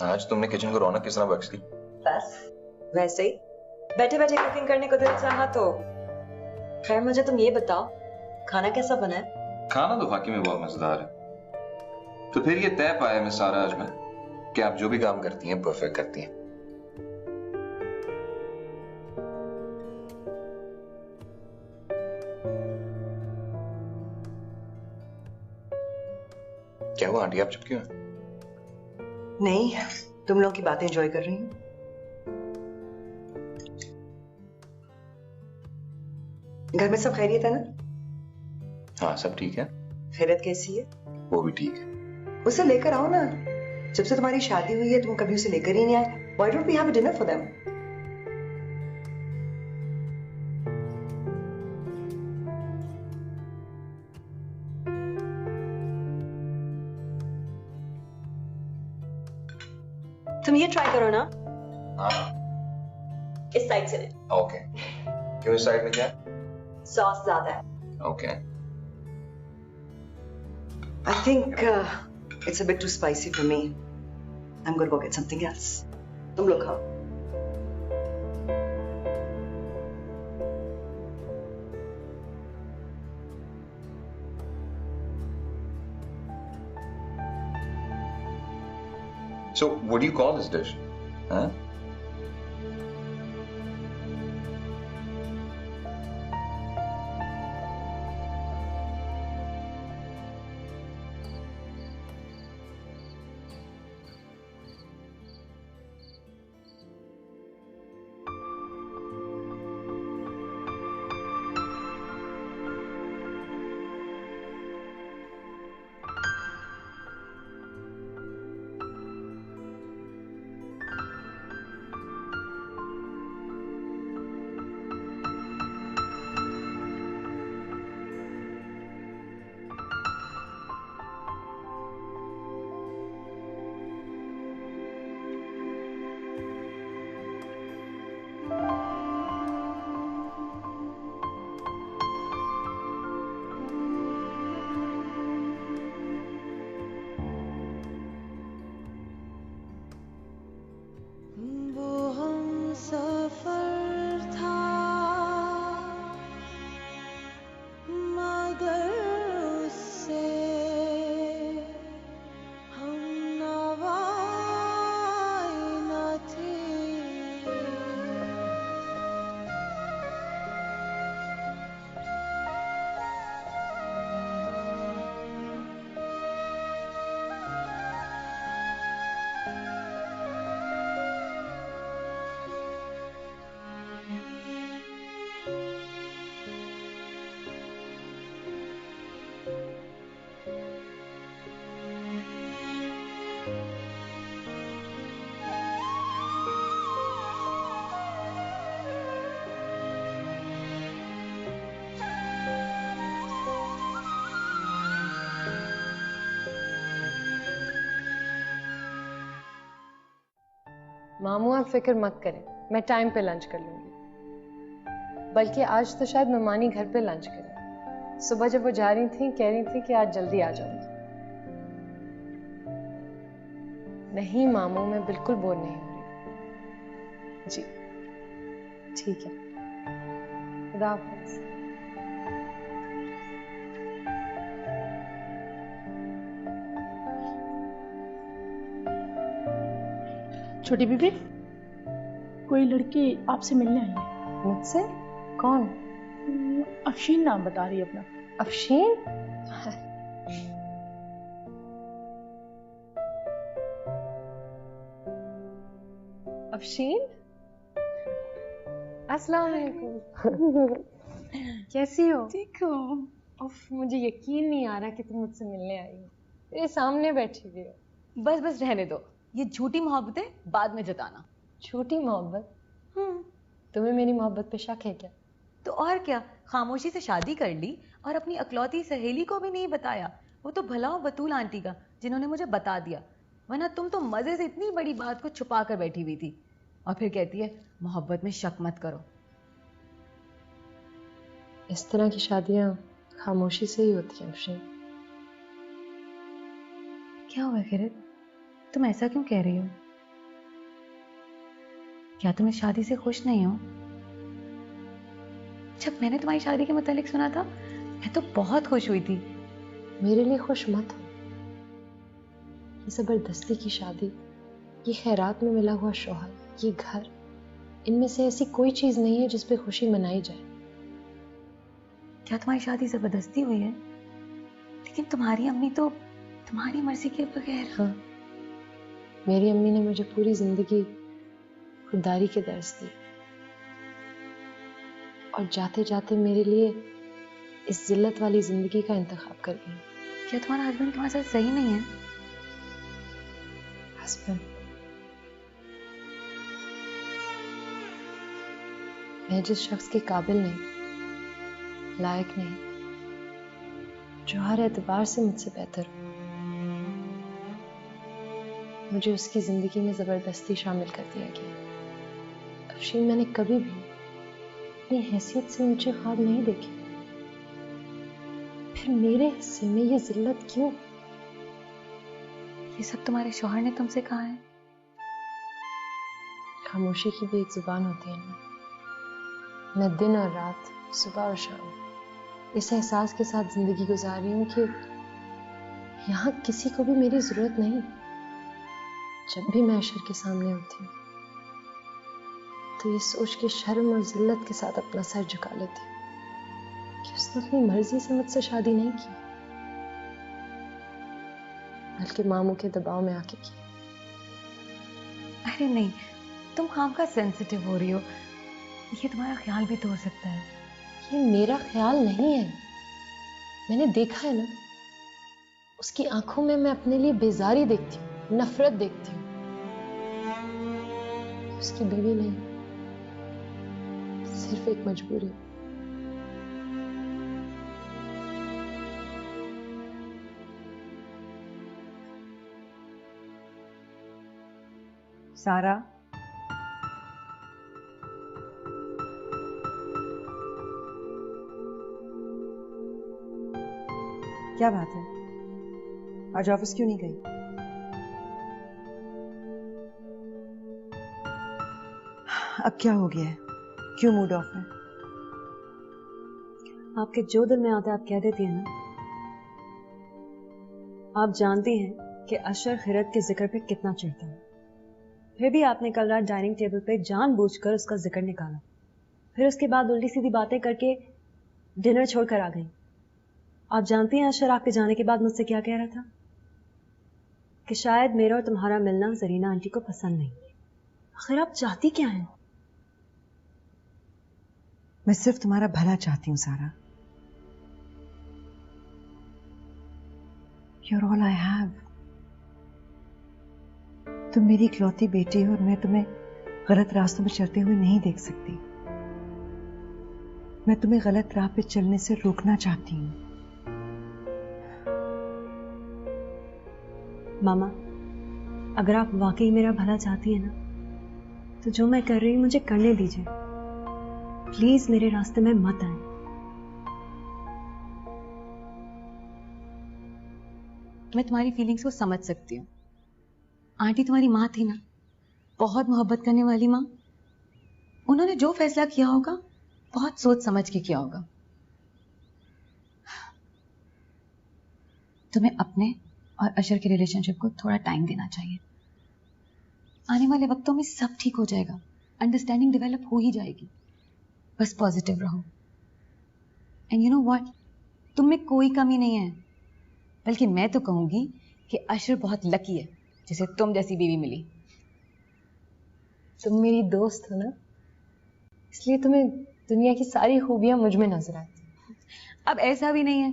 आज तुमने किचन को रौनक किस तरह बख्श दी? बस वैसे ही बैठे बैठे कुकिंग करने को दिल चाहा तो। खैर मुझे तुम ये बताओ खाना कैसा बना है? खाना तो वाकई में बहुत मजेदार है। तो फिर ये तय पाया मैं सारा आज में कि आप जो भी काम करती हैं परफेक्ट करती हैं। क्या हुआ आंटी, आप चुप क्यों हैं? नहीं, तुम लोग की बातें एंजॉय कर रही हूँ। घर में सब खैरियत है ना? हाँ सब ठीक है। खैरियत कैसी है? वो भी ठीक है। उसे लेकर आओ ना। जब से तुम्हारी शादी हुई है तुम कभी उसे लेकर ही नहीं आए। Why don't we have a dinner for them? तुम ये ट्राई करो ना। हाँ इस साइड से नहीं। ओके। क्यों इस साइड में क्या है? सॉस ज्यादा है। Okay. I think it's a bit too spicy for me. I'm gonna go get something else. तुम लोग खाओ। So what do you call this dish? Huh? मामू आप फिक्र मत करें, मैं टाइम पे लंच कर लूंगी। बल्कि आज तो शायद ममानी घर पे लंच करें। सुबह जब वो जा रही थी कह रही थी कि आज जल्दी आ जाऊंगी। नहीं मामू, मैं बिल्कुल बोर नहीं हो रही। जी ठीक है, खुदा हाफिज़। छोटी बीबी, कोई लड़की आपसे मिलने आई है। मुझसे? कौन? अफशीन नाम बता रही है अपना। अफशीन? अफशीन, अस्सलाम वालेकुम। कैसी हो? ठीक हो? उफ, मुझे यकीन नहीं आ रहा कि तुम मुझसे मिलने आई हो। मेरे सामने बैठी हुई हो। बस बस रहने दो, ये झूठी मोहब्बतें बाद में जताना। झूठी मोहब्बत? तुम्हें मेरी मोहब्बत पे शक है क्या? तो और क्या, खामोशी से शादी कर ली और अपनी अकलौती सहेली को भी नहीं बताया। वो तो भला हो बतूल आंटी का जिन्होंने मुझे बता दिया, वरना तुम तो मजे से इतनी बड़ी बात को छुपा कर बैठी हुई थी। और फिर कहती है मोहब्बत में शक मत करो। इस तरह की शादियां खामोशी से ही होती हैं अफशीन। क्या हुआ खैरत, तुम ऐसा क्यों कह रही हो? क्या तुम इस शादी से खुश नहीं हो? जब मैंने तुम्हारी शादी के मुतालिक सुना था मैं तो बहुत खुश हुई थी। मेरे लिए खुश मत हो। ये जबरदस्ती की शादी, ये खैरात में मिला हुआ शौहर, ये घर, इनमें से ऐसी कोई चीज नहीं है जिस पे खुशी मनाई जाए। क्या तुम्हारी शादी जबरदस्ती हुई है? लेकिन तुम्हारी अम्मी तो तुम्हारी मर्जी के बगैर। हाँ, मेरी अम्मी ने मुझे पूरी जिंदगी खुददारी के दर्स दिए और जाते जाते मेरे लिए इस जिल्लत वाली जिंदगी का इंतखाब कर गई। क्या तुम्हारा हस्बैंड तुम्हारे साथ सही नहीं है? हस्बैंड? मैं जिस शख्स के काबिल नहीं, लायक नहीं, जो हर एतबार से मुझसे बेहतर हो, मुझे उसकी जिंदगी में जबरदस्ती शामिल कर दिया गया। अफशीन, मैंने कभी भी अपनी हैसियत से ऊंचे ख्वाब नहीं देखे, फिर मेरे हिस्से में ये जिल्लत क्यों? ये सब तुम्हारे शौहर ने तुमसे कहा है? खामोशी की भी एक जुबान होती है ना। मैं दिन और रात, सुबह और शाम इस एहसास के साथ जिंदगी गुजार रही हूं कि यहां किसी को भी मेरी जरूरत नहीं। जब भी मैं अशर के सामने होती हूँ तो ये सोच के शर्म और जिल्लत के साथ अपना सर झुका लेती हूँ कि उसने अपनी मर्जी से मुझसे शादी नहीं की, बल्कि मामू के दबाव में आके की। अरे नहीं, तुम खामखा सेंसिटिव हो रही हो। ये तुम्हारा ख्याल भी तो हो सकता है। ये मेरा ख्याल नहीं है, मैंने देखा है ना, उसकी आंखों में मैं अपने लिए बेजारी देखती हूँ, नफरत देखती हूँ। उसकी बीवी नहीं, सिर्फ एक मजबूरी। सारा, क्या बात है? आज ऑफिस क्यों नहीं गई? अब क्या हो गया है? क्यों मूड ऑफ है? आपके जो दिल में आता है आप कह देती हैं ना। आप जानती हैं कि अशर खिरत के जिक्र पे कितना चिढ़ता है, फिर भी आपने कल रात डाइनिंग टेबल पे जानबूझकर उसका जिक्र निकाला, फिर उसके बाद उल्टी सीधी बातें करके डिनर छोड़कर आ गई। आप जानती हैं अशर आपके जाने के बाद मुझसे क्या कह रहा था? कि शायद मेरा और तुम्हारा मिलना जरीना आंटी को पसंद नहीं। आखिर आप चाहती क्या हैं? मैं सिर्फ तुम्हारा भला चाहती हूँ सारा। You're all I have. तुम मेरी इकलौती बेटी हो और मैं तुम्हें गलत रास्तों में चलते हुए नहीं देख सकती। मैं तुम्हें गलत राह पे चलने से रोकना चाहती हूँ। मामा, अगर आप वाकई मेरा भला चाहती हैं ना, तो जो मैं कर रही हूँ मुझे करने दीजिए। प्लीज मेरे रास्ते में मत आए। मैं तुम्हारी फीलिंग्स को समझ सकती हूँ। आंटी तुम्हारी माँ थी ना, बहुत मोहब्बत करने वाली माँ। उन्होंने जो फैसला किया होगा बहुत सोच समझ के किया होगा। तुम्हें अपने और अशर के रिलेशनशिप को थोड़ा टाइम देना चाहिए। आने वाले वक्तों में सब ठीक हो जाएगा, अंडरस्टैंडिंग डेवलप हो ही जाएगी। बस पॉजिटिव रहो। एंड यू नो व्हाट, तुम में कोई कमी नहीं है, बल्कि मैं तो कहूंगी कि अशर बहुत लकी है जिसे तुम जैसी बीवी मिली। तुम मेरी दोस्त हो ना, इसलिए तुम्हें दुनिया की सारी खूबियां मुझ में नजर आती। अब ऐसा भी नहीं है।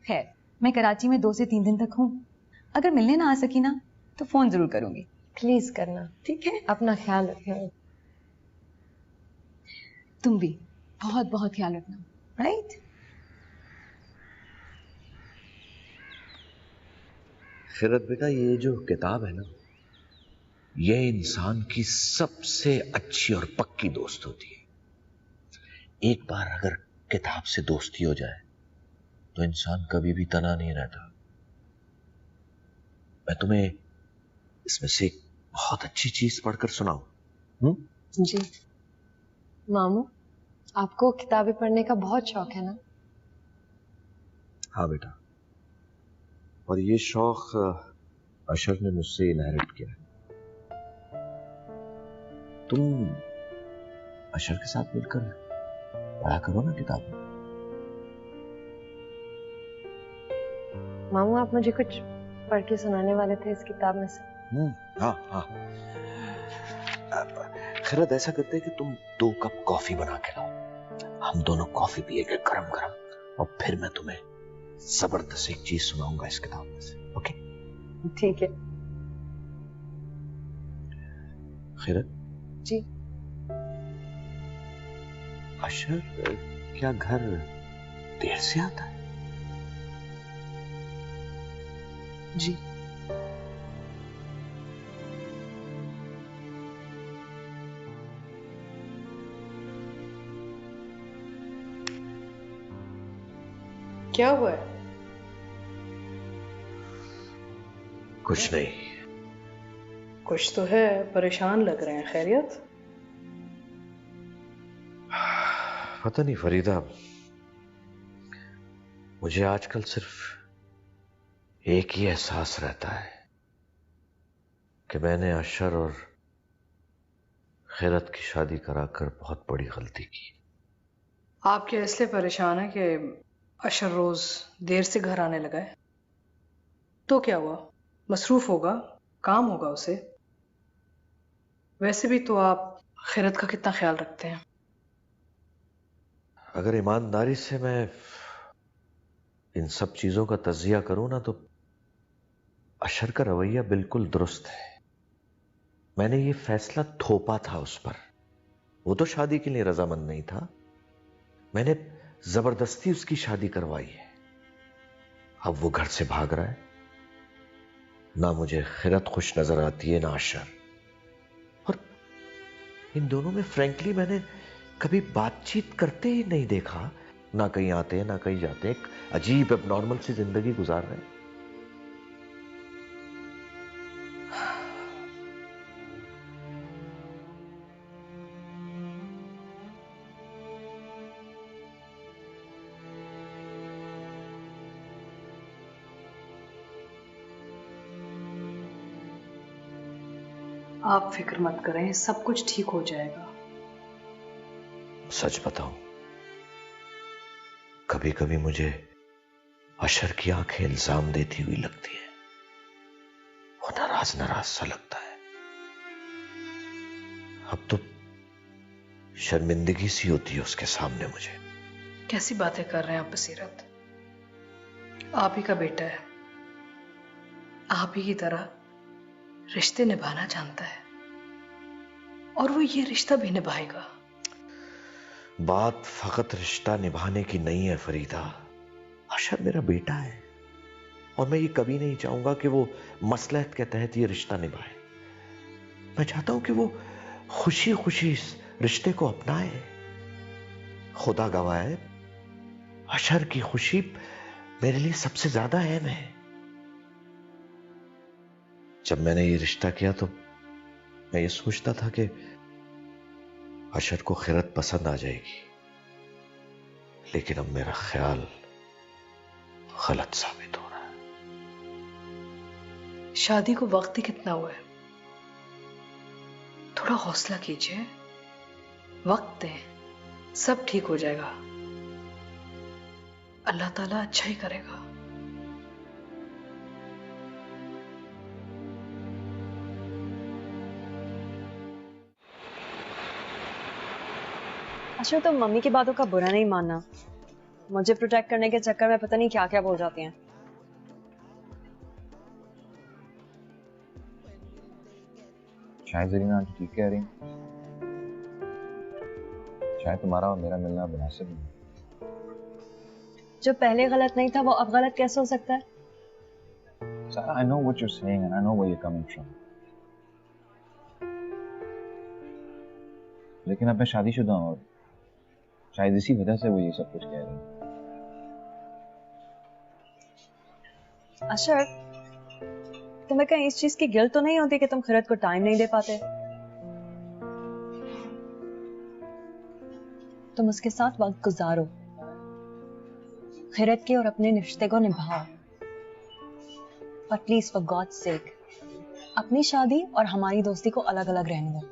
खैर, मैं कराची में 2 से 3 दिन तक हूँ। अगर मिलने ना आ सकी ना तो फोन जरूर करूंगी। प्लीज करना, ठीक है? अपना ख्याल रखना। तुम भी बहुत बहुत ख्याल रखना, राइट? खिरत बेटा, ये जो किताब है ना, ये इंसान की सबसे अच्छी और पक्की दोस्त होती है। एक बार अगर किताब से दोस्ती हो जाए तो इंसान कभी भी तना नहीं रहता। मैं तुम्हें इसमें से एक बहुत अच्छी चीज पढ़कर सुनाऊं? जी मामू, आपको किताबें पढ़ने का बहुत शौक है ना? हाँ बेटा, और ये शौक अशर ने मुझसे इनहेरिट किया है। तुम अशर के साथ मिलकर पढ़ा करो ना किताबें। मामू, आप मुझे कुछ पढ़ के सुनाने वाले थे इस किताब में से। हाँ हाँ। खैरत, ऐसा करते हैं कि तुम 2 कप कॉफी बना के लाओ, हम दोनों कॉफी पिएंगे गरम गरम, और फिर मैं तुम्हें जबरदस्त एक चीज सुनाऊंगा इस किताब में से। ओके? ठीक है। खैरत जी। अशर क्या घर देर से आता है? जी। क्या हुआ है? कुछ नहीं। कुछ तो है, परेशान लग रहे हैं। खैरियत? पता नहीं फरीदा, मुझे आजकल सिर्फ एक ही एहसास रहता है कि मैंने अशर और खैरत की शादी कराकर बहुत बड़ी गलती की। आप क्या इसलिए परेशान है कि अशर रोज देर से घर आने लगा है? तो क्या हुआ? मसरूफ होगा, काम होगा उसे। वैसे भी तो आप खैरत का कितना ख्याल रखते हैं। अगर ईमानदारी से मैं इन सब चीजों का तजिया करूं ना, तो अशर का रवैया बिल्कुल दुरुस्त है। मैंने ये फैसला थोपा था उस पर। वो तो शादी के लिए रजामंद नहीं था, मैंने जबरदस्ती उसकी शादी करवाई है। अब वो घर से भाग रहा है। ना मुझे खैरत खुश नजर आती है, ना अशर। और इन दोनों में फ्रैंकली मैंने कभी बातचीत करते ही नहीं देखा। ना कहीं आते हैं, ना कहीं जाते हैं। एक अजीब एबनॉर्मल सी जिंदगी गुजार रहे हैं। आप फिक्र मत करें, सब कुछ ठीक हो जाएगा। सच बताऊं, कभी कभी मुझे अशर की आंखें इल्जाम देती हुई लगती है। वो नाराज नाराज सा लगता है। अब तो शर्मिंदगी सी होती है उसके सामने मुझे। कैसी बातें कर रहे हैं आप बसीरत? आप ही का बेटा है, आप ही की तरह रिश्ते निभाना जानता है, और वो ये रिश्ता भी निभाएगा। बात फकत रिश्ता निभाने की नहीं है फरीदा। अशर मेरा बेटा है, और मैं ये कभी नहीं चाहूंगा कि वो मसलहत के तहत ये रिश्ता निभाए। मैं चाहता हूं कि वो खुशी खुशी इस रिश्ते को अपनाए। खुदा गवाह है, अशर की खुशी मेरे लिए सबसे ज्यादा अहम है। जब मैंने ये रिश्ता किया तो मैं ये सोचता था कि अशर को खैरत पसंद आ जाएगी, लेकिन अब मेरा ख्याल गलत साबित हो रहा है। शादी को वक्त ही कितना हुआ है? थोड़ा हौसला कीजिए, वक्त दें, सब ठीक हो जाएगा। अल्लाह ताला अच्छा ही करेगा। अच्छा, तो मम्मी की बातों का बुरा नहीं मानना। मुझे प्रोटेक्ट करने के चक्कर में पता नहीं क्या क्या बोल जाती हैं। शायद जरीना आंटी ठीक कह रही हैं। शायद तुम्हारा और मेरा मिलना मुनासिब नहीं। जो पहले गलत नहीं था वो अब गलत कैसे हो सकता है? Sarah, I know what you're saying and I know where you're coming from. लेकिन अब मैं शादीशुदा हूं और शायद इसी वजह से वो ये सब कुछ कह रही है। अशर, तुम्हें कहीं इस चीज की गिल्ट तो नहीं होती कि तुम खैरत को टाइम नहीं दे पाते? तुम उसके साथ वक्त गुजारो, खैरत के और अपने रिश्ते को निभाओ, पर प्लीज फॉर गॉड्स सेक अपनी शादी और हमारी दोस्ती को अलग अलग रहने दो।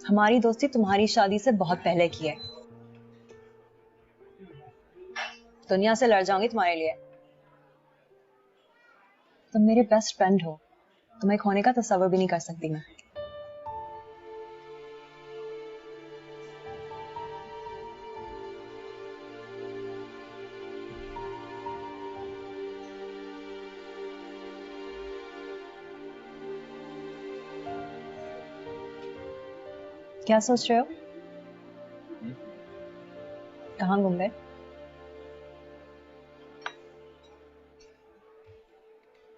हमारी दोस्ती तुम्हारी शादी से बहुत पहले की है। दुनिया से लड़ जाऊंगी तुम्हारे लिए। तुम मेरे बेस्ट फ्रेंड हो, तुम्हें खोने का तस्वर भी नहीं कर सकती मैं। क्या सोच रहे हो? कहाँ घूम गए?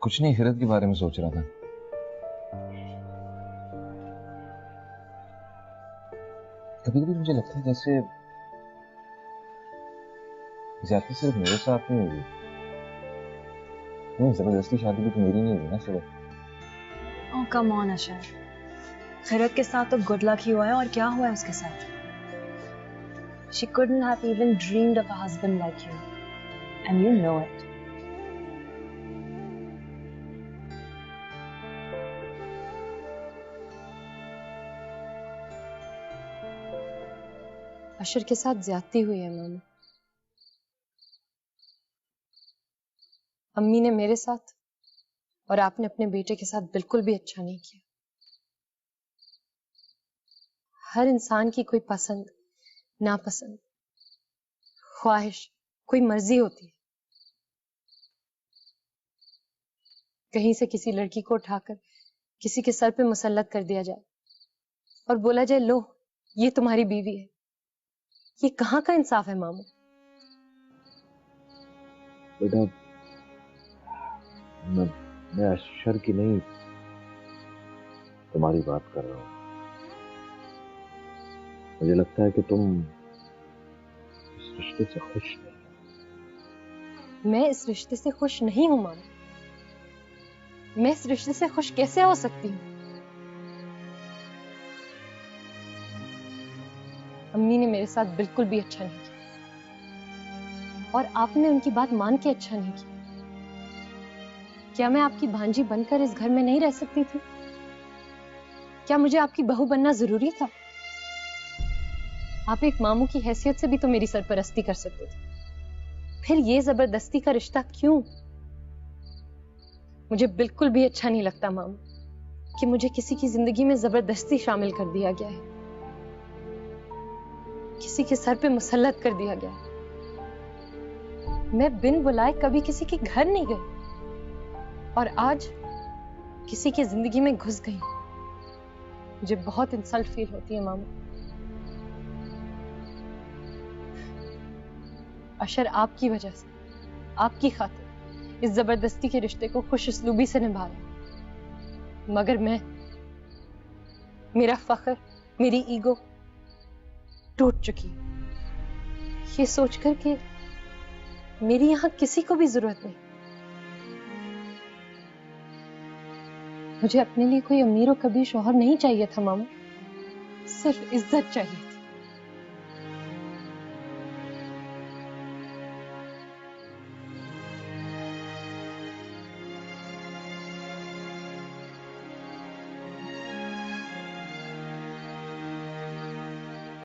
कुछ नहीं, खैरत के बारे में सोच रहा था। कभी कभी मुझे लगता है जैसे ज्यादती सिर्फ मेरे साथ नहीं हुई, नहीं, जबरदस्ती शादी भी तो मेरी नहीं हुई ना सिर्फ। ओह कम ऑन अशर, खैरत के साथ तो गुड लक ही हुआ है, और क्या हुआ है उसके साथ? She couldn't have even dreamed of a husband like you, and you know it. अशर के साथ ज्यादती हुई है मामा। अम्मी ने मेरे साथ और आपने अपने बेटे के साथ बिल्कुल भी अच्छा नहीं किया। हर इंसान की कोई पसंद, नापसंद, ख्वाहिश, कोई मर्जी होती है। कहीं से किसी लड़की को उठाकर किसी के सर पे मुसल्लत कर दिया जाए और बोला जाए लो ये तुम्हारी बीवी है। ये कहाँ का इंसाफ है मामू? बेटा, मैं अशर की नहीं तुम्हारी बात कर रहा हूं। मुझे लगता है कि तुम इस रिश्ते से खुश नहीं। मैं इस रिश्ते से खुश नहीं हूं मामा। मैं इस रिश्ते से खुश कैसे हो सकती हूँ? अम्मी ने मेरे साथ बिल्कुल भी अच्छा नहीं किया और आपने उनकी बात मान के अच्छा नहीं किया। क्या मैं आपकी भांजी बनकर इस घर में नहीं रह सकती थी? क्या मुझे आपकी बहू बनना जरूरी था? आप एक मामू की हैसियत से भी तो मेरी सरपरस्ती कर सकते थे। फिर ये जबरदस्ती का रिश्ता क्यों? मुझे बिल्कुल भी अच्छा नहीं लगता मामू कि मुझे किसी की जिंदगी में जबरदस्ती शामिल कर दिया गया है, किसी के सर पे मुसल्लत कर दिया गया है। मैं बिन बुलाए कभी किसी के घर नहीं गई और आज किसी की जिंदगी में घुस गई। मुझे बहुत इंसल्ट फील होती है मामू। अशर आपकी वजह से, आपकी खातिर इस जबरदस्ती के रिश्ते को खुश उसलूबी से निभा रहा है, मगर मेरा फख्र, मेरी ईगो टूट चुकी है। ये सोचकर कि मेरी यहां किसी को भी जरूरत नहीं। मुझे अपने लिए कोई अमीर और कबीर शौहर नहीं चाहिए था मामू, सिर्फ इज्जत चाहिए थी।